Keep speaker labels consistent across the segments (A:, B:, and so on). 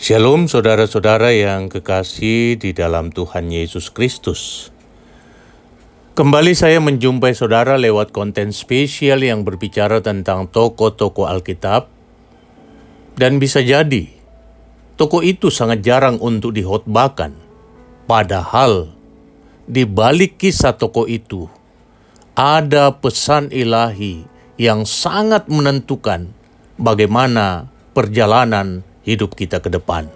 A: Shalom saudara-saudara yang kekasih di dalam Tuhan Yesus Kristus. Kembali saya menjumpai saudara lewat konten spesial yang berbicara tentang tokoh-tokoh Alkitab. Dan bisa jadi, tokoh itu sangat jarang untuk dihotbahkan. Padahal, di balik kisah tokoh itu, ada pesan ilahi yang sangat menentukan bagaimana perjalanan hidup kita ke depan.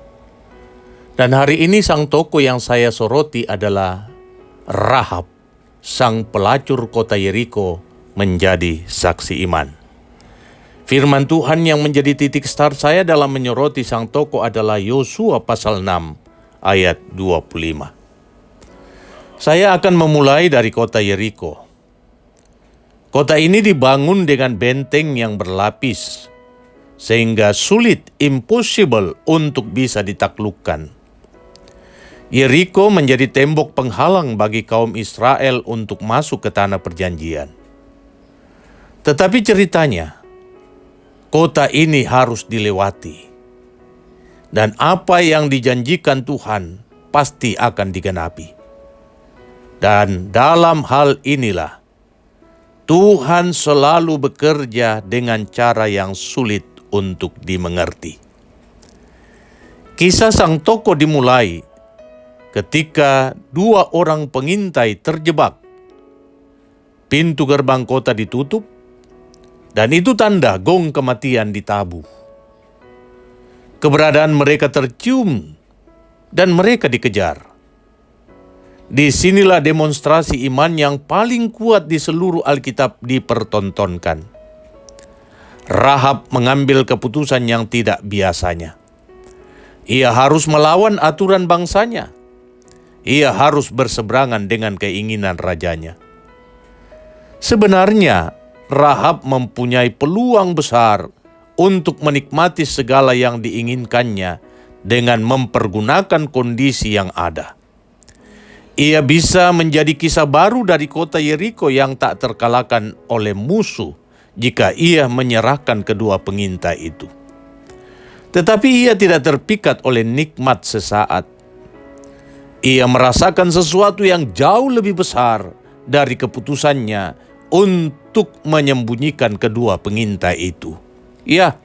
A: Dan hari ini sang tokoh yang saya soroti adalah Rahab, sang pelacur kota Yeriko menjadi saksi iman. Firman Tuhan yang menjadi titik start saya dalam menyoroti sang tokoh adalah Yosua pasal 6 ayat 25. Saya akan memulai dari kota Yeriko. Kota ini dibangun dengan benteng yang berlapis, sehingga sulit, impossible untuk bisa ditaklukkan. Yeriko menjadi tembok penghalang bagi kaum Israel untuk masuk ke tanah perjanjian. Tetapi ceritanya, kota ini harus dilewati. Dan apa yang dijanjikan Tuhan pasti akan digenapi. Dan dalam hal inilah, Tuhan selalu bekerja dengan cara yang sulit untuk dimengerti. Kisah sang tokoh dimulai ketika dua orang pengintai terjebak. Pintu gerbang kota ditutup, dan itu tanda gong kematian ditabuh. Keberadaan mereka tercium, dan mereka dikejar. Disinilah demonstrasi iman yang paling kuat di seluruh Alkitab dipertontonkan. Rahab mengambil keputusan yang tidak biasanya. Ia harus melawan aturan bangsanya. Ia harus berseberangan dengan keinginan rajanya. Sebenarnya, Rahab mempunyai peluang besar untuk menikmati segala yang diinginkannya dengan mempergunakan kondisi yang ada. Ia bisa menjadi kisah baru dari kota Yeriko yang tak terkalahkan oleh musuh jika ia menyerahkan kedua pengintai itu. Tetapi ia tidak terpikat oleh nikmat sesaat. Ia merasakan sesuatu yang jauh lebih besar dari keputusannya untuk menyembunyikan kedua pengintai itu. Ya,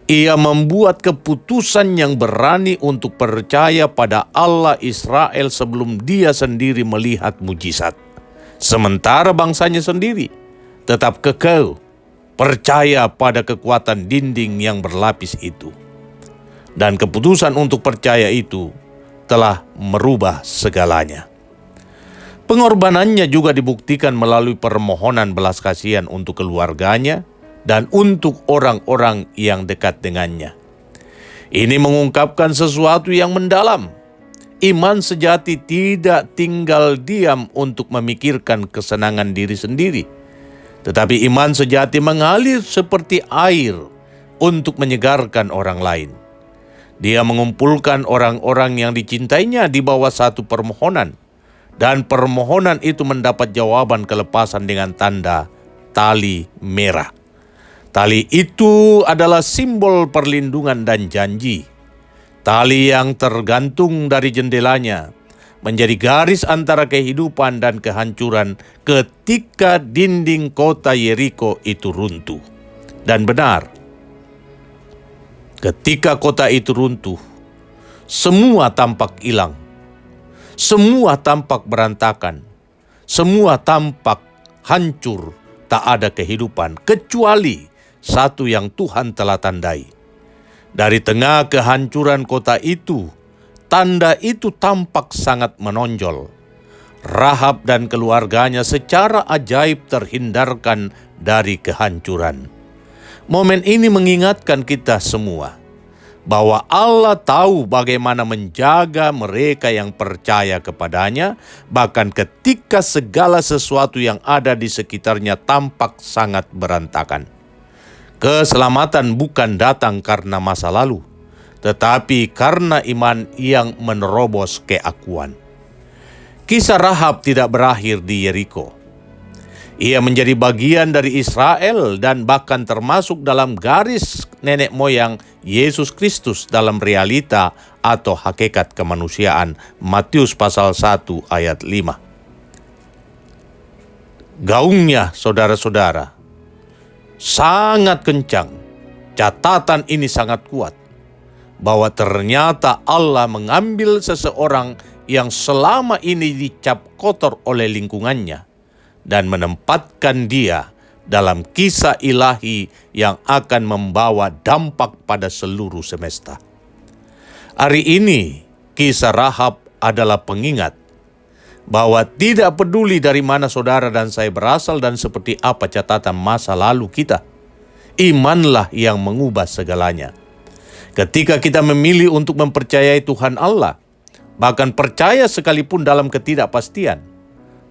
A: ia membuat keputusan yang berani untuk percaya pada Allah Israel sebelum dia sendiri melihat mujizat. Sementara bangsanya sendiri tetap kekeh percaya pada kekuatan dinding yang berlapis itu. Dan keputusan untuk percaya itu telah merubah segalanya. Pengorbanannya juga dibuktikan melalui permohonan belas kasihan untuk keluarganya dan untuk orang-orang yang dekat dengannya. Ini mengungkapkan sesuatu yang mendalam. Iman sejati tidak tinggal diam untuk memikirkan kesenangan diri sendiri. Tetapi iman sejati mengalir seperti air untuk menyegarkan orang lain. Dia mengumpulkan orang-orang yang dicintainya di bawah satu permohonan. Dan permohonan itu mendapat jawaban kelepasan dengan tanda tali merah. Tali itu adalah simbol perlindungan dan janji. Tali yang tergantung dari jendelanya menjadi garis antara kehidupan dan kehancuran ketika dinding kota Yeriko itu runtuh. Dan benar, ketika kota itu runtuh, semua tampak hilang. Semua tampak berantakan. Semua tampak hancur, tak ada kehidupan, kecuali satu yang Tuhan telah tandai. Dari tengah kehancuran kota itu, tanda itu tampak sangat menonjol. Rahab dan keluarganya secara ajaib terhindarkan dari kehancuran. Momen ini mengingatkan kita semua bahwa Allah tahu bagaimana menjaga mereka yang percaya kepadanya, bahkan ketika segala sesuatu yang ada di sekitarnya tampak sangat berantakan. Keselamatan bukan datang karena masa lalu, tetapi karena iman yang menerobos keakuan. Kisah Rahab tidak berakhir di Yeriko. Ia menjadi bagian dari Israel dan bahkan termasuk dalam garis nenek moyang Yesus Kristus dalam realita atau hakikat kemanusiaan. Matius pasal 1 ayat 5. Gaungnya, saudara-saudara, sangat kencang. Catatan ini sangat kuat, bahwa ternyata Allah mengambil seseorang yang selama ini dicap kotor oleh lingkungannya dan menempatkan dia dalam kisah ilahi yang akan membawa dampak pada seluruh semesta. Hari ini, kisah Rahab adalah pengingat bahwa tidak peduli dari mana saudara dan saya berasal dan seperti apa catatan masa lalu kita, imanlah yang mengubah segalanya. Ketika kita memilih untuk mempercayai Tuhan Allah, bahkan percaya sekalipun dalam ketidakpastian,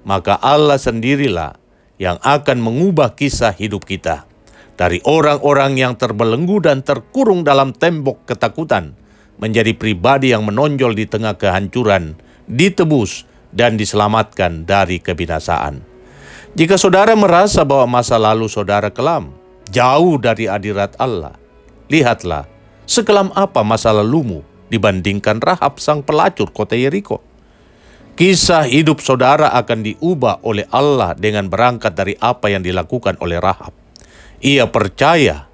A: maka Allah sendirilah yang akan mengubah kisah hidup kita. Dari orang-orang yang terbelenggu dan terkurung dalam tembok ketakutan, menjadi pribadi yang menonjol di tengah kehancuran, ditebus dan diselamatkan dari kebinasaan. Jika saudara merasa bahwa masa lalu saudara kelam, jauh dari hadirat Allah, lihatlah sekelam apa masa lalumu dibandingkan Rahab sang pelacur kota Yeriko. Kisah hidup saudara akan diubah oleh Allah dengan berangkat dari apa yang dilakukan oleh Rahab. Ia percaya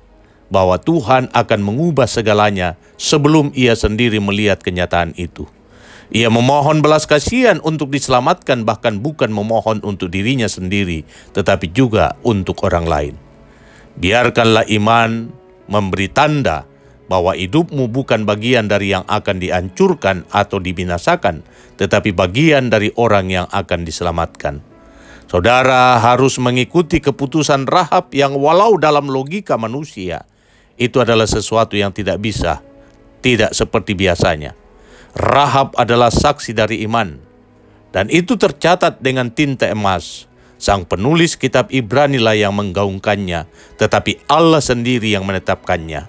A: bahwa Tuhan akan mengubah segalanya sebelum ia sendiri melihat kenyataan itu. Ia memohon belas kasihan untuk diselamatkan, bahkan bukan memohon untuk dirinya sendiri, tetapi juga untuk orang lain. Biarkanlah iman memberi tanda bahwa hidupmu bukan bagian dari yang akan dihancurkan atau dibinasakan, tetapi bagian dari orang yang akan diselamatkan. Saudara harus mengikuti keputusan Rahab yang walau dalam logika manusia, itu adalah sesuatu yang tidak bisa, tidak seperti biasanya. Rahab adalah saksi dari iman, dan itu tercatat dengan tinta emas. Sang penulis kitab Ibrani lah yang menggaungkannya, tetapi Allah sendiri yang menetapkannya.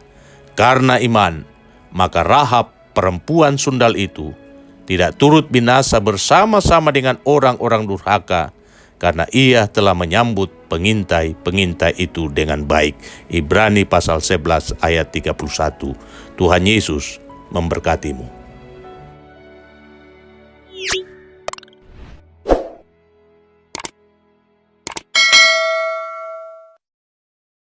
A: Karena iman, maka Rahab, perempuan sundal itu, tidak turut binasa bersama-sama dengan orang-orang durhaka, karena ia telah menyambut pengintai-pengintai itu dengan baik. Ibrani pasal 11 ayat 31. Tuhan Yesus memberkatimu.